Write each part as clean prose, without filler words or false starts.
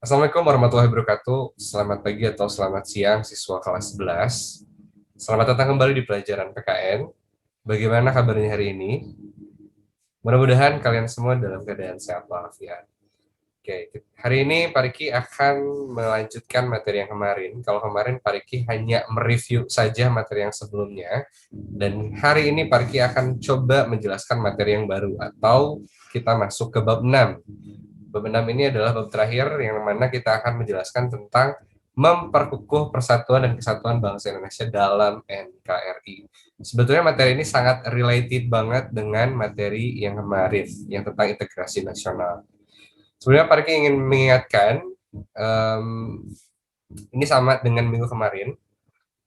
Assalamualaikum warahmatullahi wabarakatuh. Selamat pagi atau selamat siang siswa kelas 11. Selamat datang kembali di pelajaran PKN. Bagaimana kabarnya hari ini? Mudah-mudahan kalian semua dalam keadaan sehat walafiat. Oke, hari ini Pak Riki akan melanjutkan materi yang kemarin. Kalau kemarin Pak Riki hanya mereview saja materi yang sebelumnya, dan hari ini Pak Riki akan coba menjelaskan materi yang baru atau kita masuk ke bab 6. Bab 6 ini adalah bab terakhir yang mana kita akan menjelaskan tentang memperkukuh persatuan dan kesatuan bangsa Indonesia dalam NKRI. Sebetulnya materi ini sangat related banget dengan materi yang kemarin, yang tentang integrasi nasional. Sebenarnya Pak Riki ingin mengingatkan, um, ini sama dengan minggu kemarin,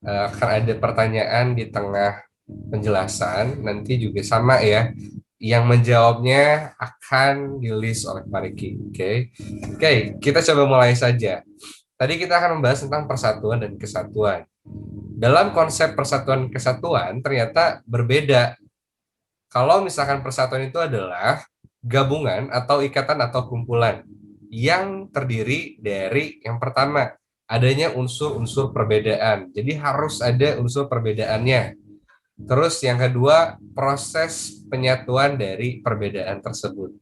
akan ada pertanyaan di tengah penjelasan, nanti juga sama ya, yang menjawabnya akan di-list oleh Pak Riki. Oke, kita coba mulai saja. Tadi kita akan membahas tentang persatuan dan kesatuan. Dalam konsep persatuan kesatuan ternyata berbeda. Kalau misalkan persatuan itu adalah gabungan atau ikatan atau kumpulan yang terdiri dari yang pertama adanya unsur-unsur perbedaan. Jadi harus ada unsur perbedaannya. Terus yang kedua proses penyatuan dari perbedaan tersebut.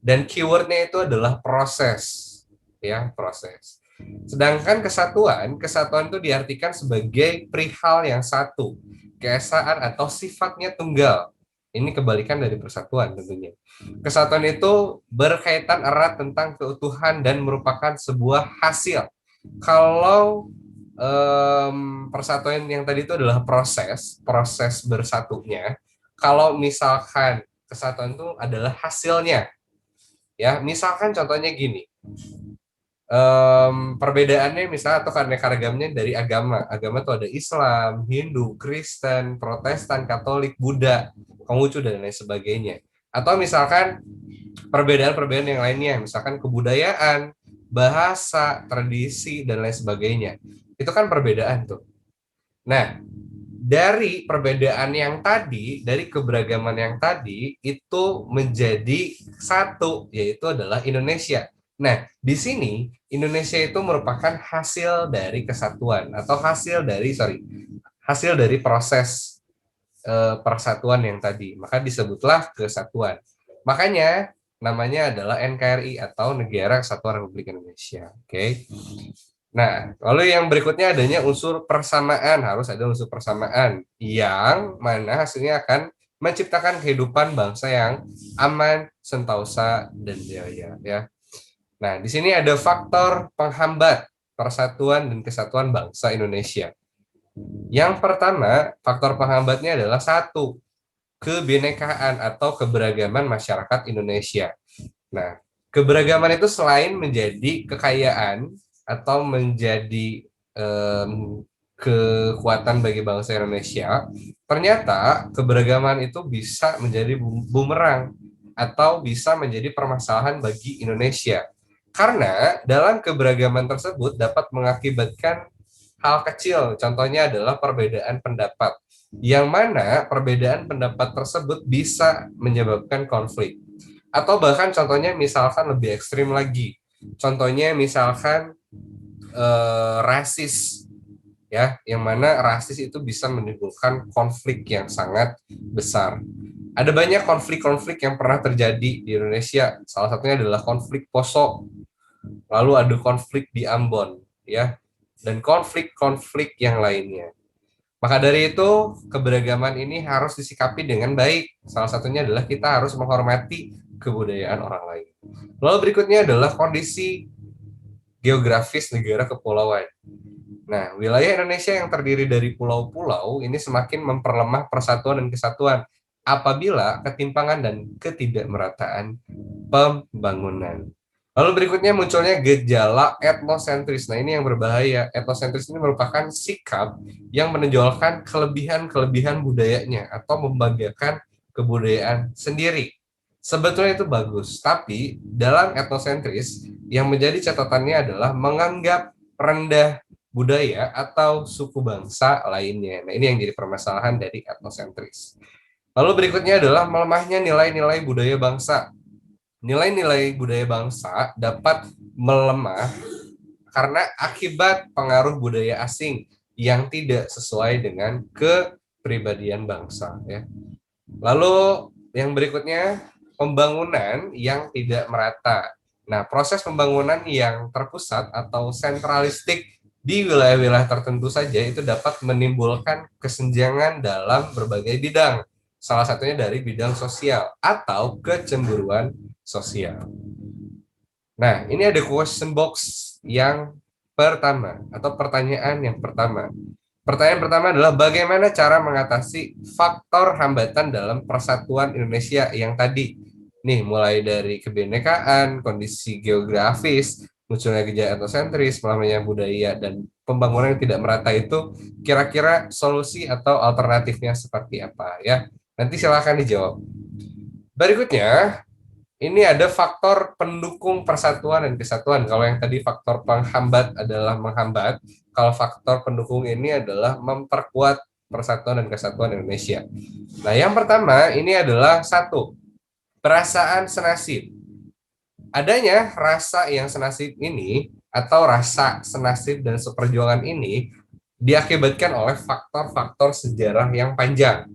Dan keywordnya itu adalah proses, ya proses. Sedangkan kesatuan itu diartikan sebagai perihal yang satu, keesaan atau sifatnya tunggal. Ini kebalikan dari persatuan tentunya. Kesatuan itu berkaitan erat tentang keutuhan dan merupakan sebuah hasil. Kalau persatuan yang tadi itu adalah proses bersatunya. Kalau misalkan kesatuan itu adalah hasilnya, ya misalkan contohnya gini, perbedaannya misalnya atau keanekaragamannya dari agama tuh ada Islam, Hindu, Kristen, Protestan, Katolik, Buddha, Konghucu dan lain sebagainya. Atau misalkan perbedaan-perbedaan yang lainnya, misalkan kebudayaan, bahasa, tradisi dan lain sebagainya. Itu kan perbedaan tuh. Nah, dari perbedaan yang tadi, dari keberagaman yang tadi, itu menjadi satu, yaitu adalah Indonesia. Nah, di sini Indonesia itu merupakan hasil dari kesatuan atau hasil dari proses persatuan yang tadi. Maka disebutlah kesatuan. Makanya namanya adalah NKRI atau Negara Kesatuan Republik Indonesia. Oke. Nah, lalu yang berikutnya adanya unsur persamaan, harus ada unsur persamaan yang mana hasilnya akan menciptakan kehidupan bangsa yang aman, sentosa, dan jaya. Ya. Nah, di sini ada faktor penghambat persatuan dan kesatuan bangsa Indonesia. Yang pertama, faktor penghambatnya adalah satu, kebinekaan atau keberagaman masyarakat Indonesia. Nah, keberagaman itu selain menjadi kekayaan atau menjadi kekuatan bagi bangsa Indonesia, ternyata keberagaman itu bisa menjadi bumerang atau bisa menjadi permasalahan bagi Indonesia. Karena dalam keberagaman tersebut dapat mengakibatkan hal kecil, contohnya adalah perbedaan pendapat, yang mana perbedaan pendapat tersebut bisa menyebabkan konflik. Atau bahkan contohnya misalkan lebih ekstrim lagi, contohnya misalkan rasis, ya, yang mana rasis itu bisa menimbulkan konflik yang sangat besar. Ada banyak konflik-konflik yang pernah terjadi di Indonesia. Salah satunya adalah konflik Poso, lalu ada konflik di Ambon, ya, dan konflik-konflik yang lainnya. Maka dari itu, keberagaman ini harus disikapi dengan baik. Salah satunya adalah kita harus menghormati kebudayaan orang lain. Lalu berikutnya adalah kondisi geografis negara kepulauan. Nah, wilayah Indonesia yang terdiri dari pulau-pulau ini semakin memperlemah persatuan dan kesatuan apabila ketimpangan dan ketidakmerataan pembangunan. Lalu berikutnya munculnya gejala etnosentris. Nah, ini yang berbahaya. Etnosentris ini merupakan sikap yang menonjolkan kelebihan-kelebihan budayanya atau membanggakan kebudayaan sendiri. Sebetulnya itu bagus, tapi dalam etnosentris yang menjadi catatannya adalah menganggap rendah budaya atau suku bangsa lainnya. Nah, ini yang jadi permasalahan dari etnosentris. Lalu berikutnya adalah melemahnya nilai-nilai budaya bangsa. nilai-nilai budaya bangsa dapat melemah karena akibat pengaruh budaya asing yang tidak sesuai dengan kepribadian bangsa ya. Lalu yang berikutnya, pembangunan yang tidak merata. Nah, proses pembangunan yang terpusat atau sentralistik di wilayah-wilayah tertentu saja itu dapat menimbulkan kesenjangan dalam berbagai bidang. Salah satunya dari bidang sosial atau kecemburuan sosial. Nah, ini ada question box yang pertama atau pertanyaan yang pertama. Pertanyaan pertama adalah bagaimana cara mengatasi faktor hambatan dalam persatuan Indonesia yang tadi. Nih, mulai dari kebinekaan, kondisi geografis, munculnya gejala etnosentris, melamanya budaya, dan pembangunan yang tidak merata itu, kira-kira solusi atau alternatifnya seperti apa ya? Nanti silakan dijawab. Berikutnya, ini ada faktor pendukung persatuan dan kesatuan. Kalau yang tadi faktor penghambat adalah menghambat, kalau faktor pendukung ini adalah memperkuat persatuan dan kesatuan Indonesia. Nah, yang pertama ini adalah satu, perasaan senasib. Adanya rasa yang senasib ini atau rasa senasib dan seperjuangan ini diakibatkan oleh faktor-faktor sejarah yang panjang.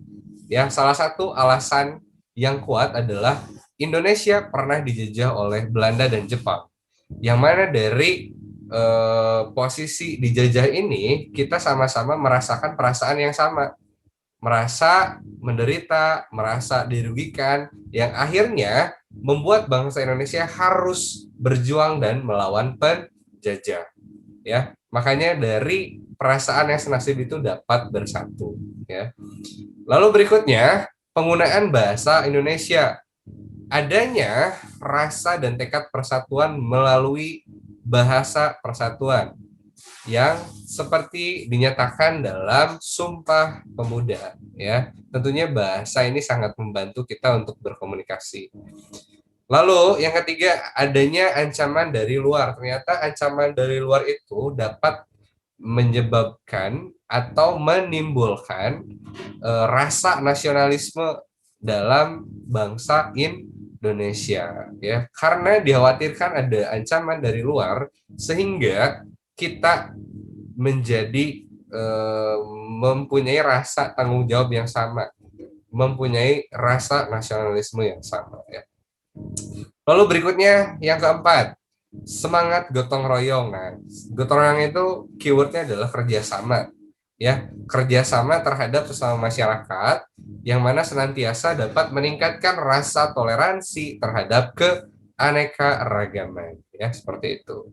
Ya, salah satu alasan yang kuat adalah Indonesia pernah dijajah oleh Belanda dan Jepang. Yang mana dari posisi dijajah ini kita sama-sama merasakan perasaan yang sama, merasa menderita, merasa dirugikan, yang akhirnya membuat bangsa Indonesia harus berjuang dan melawan penjajah. Ya, makanya dari perasaan yang senasib itu dapat bersatu. Ya. Lalu berikutnya, penggunaan bahasa Indonesia. Adanya rasa dan tekad persatuan melalui bahasa persatuan yang seperti dinyatakan dalam Sumpah Pemuda ya. Tentunya bahasa ini sangat membantu kita untuk berkomunikasi. Lalu yang ketiga, adanya ancaman dari luar. Ternyata ancaman dari luar itu dapat menyebabkan atau menimbulkan rasa nasionalisme dalam bangsa Indonesia ya, karena dikhawatirkan ada ancaman dari luar sehingga kita menjadi mempunyai rasa tanggung jawab yang sama, mempunyai rasa nasionalisme yang sama ya. Lalu berikutnya yang keempat, semangat gotong royong. Nah, gotong royong itu keywordnya adalah kerjasama ya, kerjasama terhadap sesama masyarakat yang mana senantiasa dapat meningkatkan rasa toleransi terhadap keanekaragaman ya, seperti itu.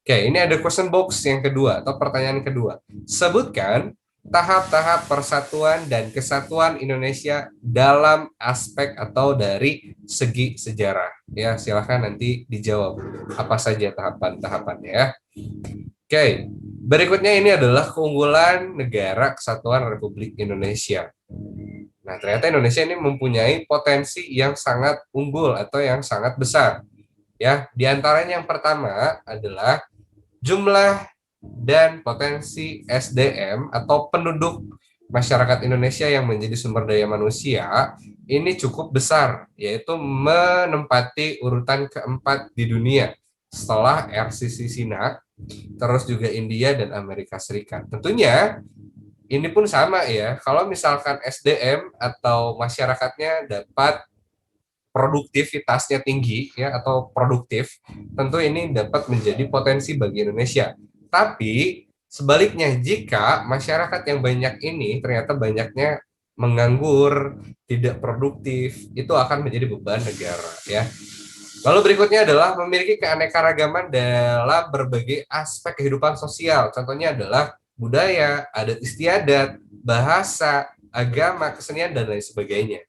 Oke, ini ada question box yang kedua atau pertanyaan kedua. Sebutkan tahap-tahap persatuan dan kesatuan Indonesia dalam aspek atau dari segi sejarah. Ya, silahkan nanti dijawab apa saja tahapan-tahapannya ya. Oke, berikutnya ini adalah keunggulan Negara Kesatuan Republik Indonesia. Nah, ternyata Indonesia ini mempunyai potensi yang sangat unggul atau yang sangat besar. Ya, di antaranya yang pertama adalah jumlah dan potensi SDM atau penduduk masyarakat Indonesia yang menjadi sumber daya manusia ini cukup besar, yaitu menempati urutan keempat di dunia setelah RCC Cina, terus juga India dan Amerika Serikat. Tentunya ini pun sama ya, kalau misalkan SDM atau masyarakatnya dapat produktivitasnya tinggi ya atau produktif, tentu ini dapat menjadi potensi bagi Indonesia. Tapi sebaliknya, jika masyarakat yang banyak ini ternyata banyaknya menganggur, tidak produktif, itu akan menjadi beban negara ya. Lalu berikutnya adalah memiliki keanekaragaman dalam berbagai aspek kehidupan sosial. Contohnya adalah budaya, adat istiadat, bahasa, agama, kesenian, dan lain sebagainya.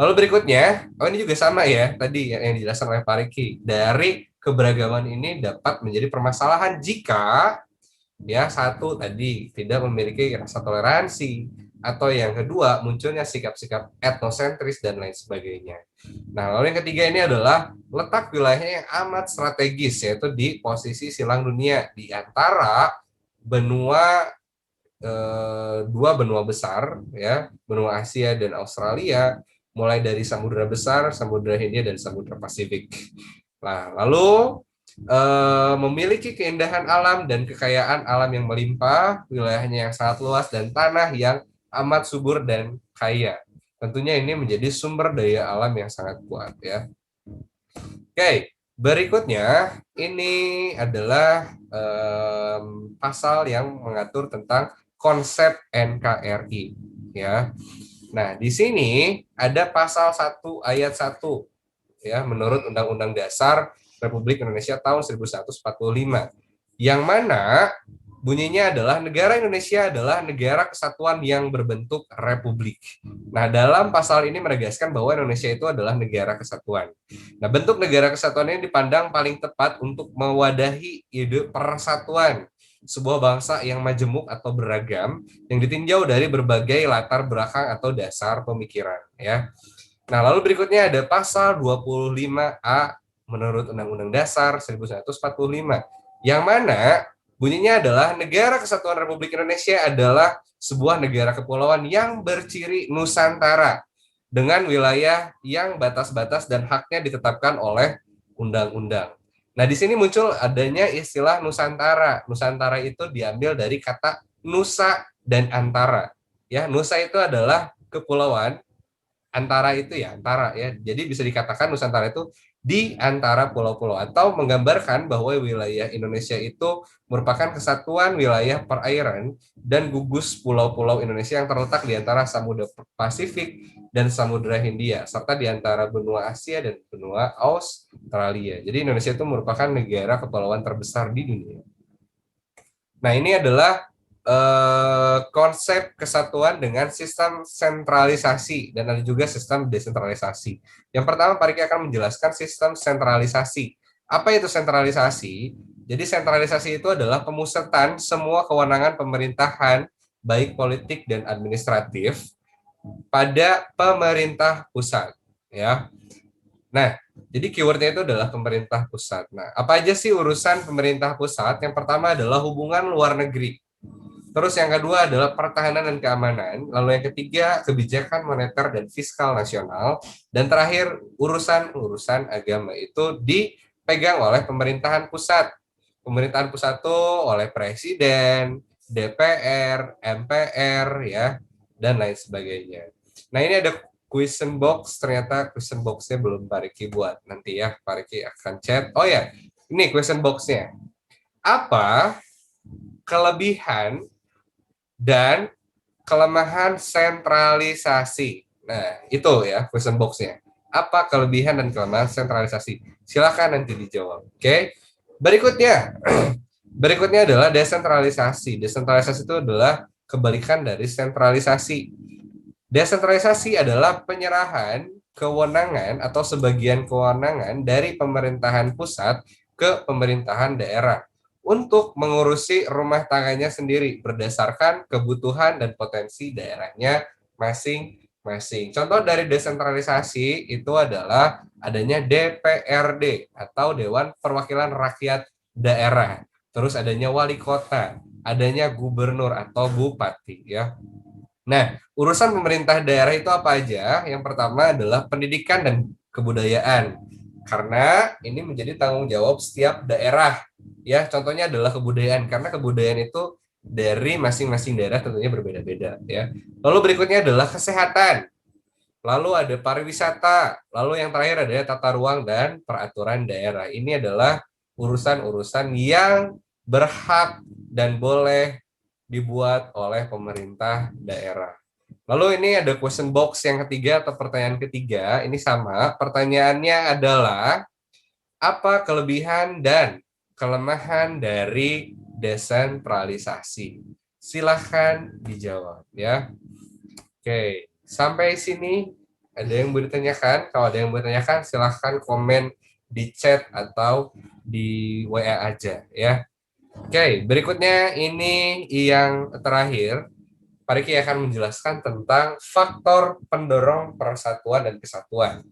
Lalu berikutnya, oh ini juga sama ya, tadi yang dijelaskan oleh Pak Riki. Dari keberagaman ini dapat menjadi permasalahan jika ya satu tadi tidak memiliki rasa toleransi, atau yang kedua munculnya sikap-sikap etnosentris dan lain sebagainya. Nah, lalu yang ketiga ini adalah letak wilayahnya yang amat strategis, yaitu di posisi silang dunia di antara benua dua benua besar ya, benua Asia dan Australia, mulai dari Samudra Besar, Samudra Hindia, dan Samudra Pasifik. Nah, lalu memiliki keindahan alam dan kekayaan alam yang melimpah, wilayahnya yang sangat luas, dan tanah yang amat subur dan kaya. Tentunya ini menjadi sumber daya alam yang sangat kuat ya. Oke, berikutnya ini adalah pasal yang mengatur tentang konsep NKRI ya. Nah, di sini ada pasal 1 ayat 1 ya menurut Undang-Undang Dasar Republik Indonesia tahun 1145 yang mana bunyinya adalah negara Indonesia adalah negara kesatuan yang berbentuk republik. Nah, dalam pasal ini menegaskan bahwa Indonesia itu adalah negara kesatuan. Nah, bentuk negara kesatuan ini dipandang paling tepat untuk mewadahi ide persatuan sebuah bangsa yang majemuk atau beragam yang ditinjau dari berbagai latar belakang atau dasar pemikiran ya. Nah, lalu berikutnya ada pasal 25A menurut Undang-Undang Dasar 1945 yang mana bunyinya adalah negara kesatuan Republik Indonesia adalah sebuah negara kepulauan yang berciri Nusantara dengan wilayah yang batas-batas dan haknya ditetapkan oleh undang-undang. Nah, di sini muncul adanya istilah Nusantara. Nusantara itu diambil dari kata Nusa dan Antara. Ya, Nusa itu adalah kepulauan, antara itu ya antara ya. Jadi bisa dikatakan Nusantara itu di antara pulau-pulau atau menggambarkan bahwa wilayah Indonesia itu merupakan kesatuan wilayah perairan dan gugus pulau-pulau Indonesia yang terletak di antara Samudra Pasifik dan Samudra Hindia serta di antara benua Asia dan benua Australia. Jadi Indonesia itu merupakan negara kepulauan terbesar di dunia. Nah, ini adalah konsep kesatuan dengan sistem sentralisasi dan ada juga sistem desentralisasi. Yang pertama, Pak Riki akan menjelaskan sistem sentralisasi. Apa itu sentralisasi? Jadi sentralisasi itu adalah pemusatan semua kewenangan pemerintahan, baik politik dan administratif, pada pemerintah pusat. Ya. Nah, jadi keywordnya itu adalah pemerintah pusat. Nah, apa aja sih urusan pemerintah pusat? Yang pertama adalah hubungan luar negeri. Terus yang kedua adalah pertahanan dan keamanan. Lalu yang ketiga, kebijakan moneter dan fiskal nasional. Dan terakhir, urusan-urusan agama itu dipegang oleh pemerintahan pusat. Pemerintahan pusat itu oleh presiden, DPR, MPR, ya, dan lain sebagainya. Nah, ini ada question box. Ternyata question box-nya belum Pak Riki buat. Nanti ya, Pak Riki akan chat. Oh ya, ini question box-nya. Apa kelebihan dan kelemahan sentralisasi? Nah, itu ya question box-nya. Apa kelebihan dan kelemahan sentralisasi? Silakan nanti dijawab. Oke. Berikutnya. Berikutnya adalah desentralisasi. Desentralisasi itu adalah kebalikan dari sentralisasi. Desentralisasi adalah penyerahan kewenangan atau sebagian kewenangan dari pemerintahan pusat ke pemerintahan daerah untuk mengurusi rumah tangganya sendiri berdasarkan kebutuhan dan potensi daerahnya masing-masing. Contoh dari desentralisasi itu adalah adanya DPRD atau Dewan Perwakilan Rakyat Daerah. Terus adanya wali kota, adanya gubernur atau bupati ya. Nah, urusan pemerintah daerah itu apa aja? Yang pertama adalah pendidikan dan kebudayaan. Karena ini menjadi tanggung jawab setiap daerah. Ya, contohnya adalah kebudayaan karena kebudayaan itu dari masing-masing daerah tentunya berbeda-beda ya. Lalu berikutnya adalah kesehatan. Lalu ada pariwisata, lalu yang terakhir ada tata ruang dan peraturan daerah. Ini adalah urusan-urusan yang berhak dan boleh dibuat oleh pemerintah daerah. Lalu ini ada question box yang ketiga atau pertanyaan ketiga, ini sama. Pertanyaannya adalah apa kelebihan dan kelemahan dari desentralisasi? Silahkan dijawab ya. Oke, sampai sini ada yang mau ditanyakan? Kalau ada yang mau ditanyakan, silahkan komen di chat atau di WA aja ya. Oke, berikutnya ini yang terakhir. Pak Riki akan menjelaskan tentang faktor pendorong persatuan dan kesatuan.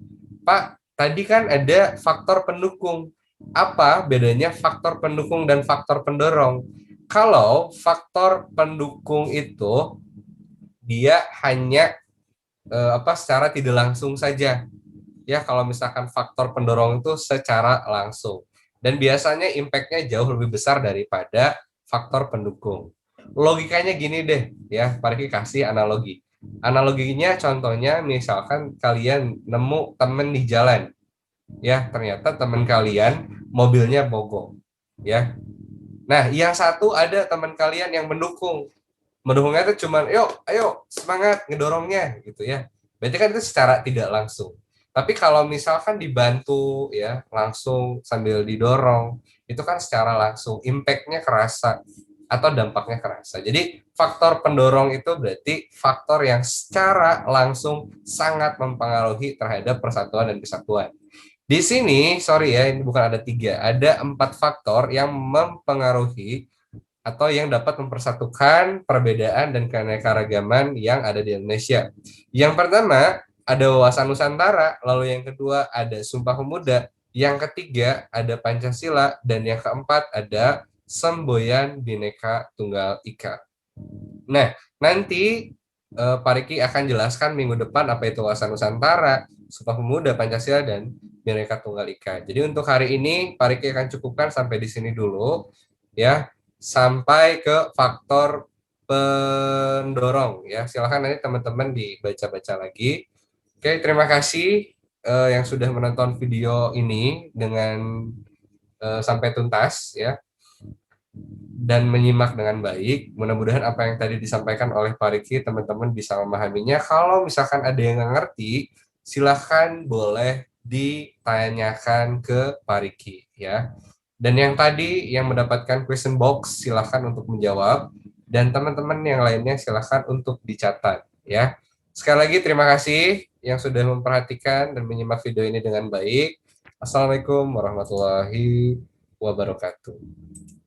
Pak, tadi kan ada faktor pendukung. Apa bedanya faktor pendukung dan faktor pendorong? Kalau faktor pendukung itu dia hanya secara tidak langsung saja. Ya, kalau misalkan faktor pendorong itu secara langsung. Dan biasanya impact-nya jauh lebih besar daripada faktor pendukung. Logikanya gini deh, ya, Pak Riki kasih analogi. Analoginya contohnya misalkan kalian nemu temen di jalan, ya, ternyata teman kalian mobilnya mogok, ya. Nah, yang satu ada teman kalian yang mendukung. Mendukungnya itu cuman, yuk, ayo, semangat ngedorongnya, gitu ya. Berarti kan itu secara tidak langsung. Tapi kalau misalkan dibantu, ya, langsung sambil didorong, itu kan secara langsung, impact-nya kerasa, atau dampaknya kerasa. Jadi, faktor pendorong itu berarti faktor yang secara langsung sangat mempengaruhi terhadap persatuan dan kesatuan. Di sini, sorry ya, ini bukan ada tiga, ada 4 faktor yang mempengaruhi atau yang dapat mempersatukan perbedaan dan keanekaragaman yang ada di Indonesia. Yang pertama, ada Wawasan Nusantara, lalu yang kedua ada Sumpah Pemuda, yang ketiga ada Pancasila, dan yang keempat ada Semboyan Bhinneka Tunggal Ika. Nah, nanti Pak Riki akan jelaskan minggu depan apa itu Wawasan Nusantara, Sumpah Pemuda, Pancasila, dan Bhinneka Tunggal Ika. Jadi untuk hari ini Pak Riki akan cukupkan sampai di sini dulu, ya, sampai ke faktor pendorong, ya. Silakan nanti teman-teman dibaca-baca lagi. Oke, terima kasih yang sudah menonton video ini dengan sampai tuntas, ya, dan menyimak dengan baik. Mudah-mudahan apa yang tadi disampaikan oleh Pak Riki teman-teman bisa memahaminya. Kalau misalkan ada yang nggak ngerti, silahkan boleh ditanyakan ke Pak Riki, ya. Dan yang tadi yang mendapatkan question box silahkan untuk menjawab, dan teman-teman yang lainnya silahkan untuk dicatat, ya. Sekali lagi terima kasih yang sudah memperhatikan dan menyimak video ini dengan baik. Assalamualaikum warahmatullahi wabarakatuh.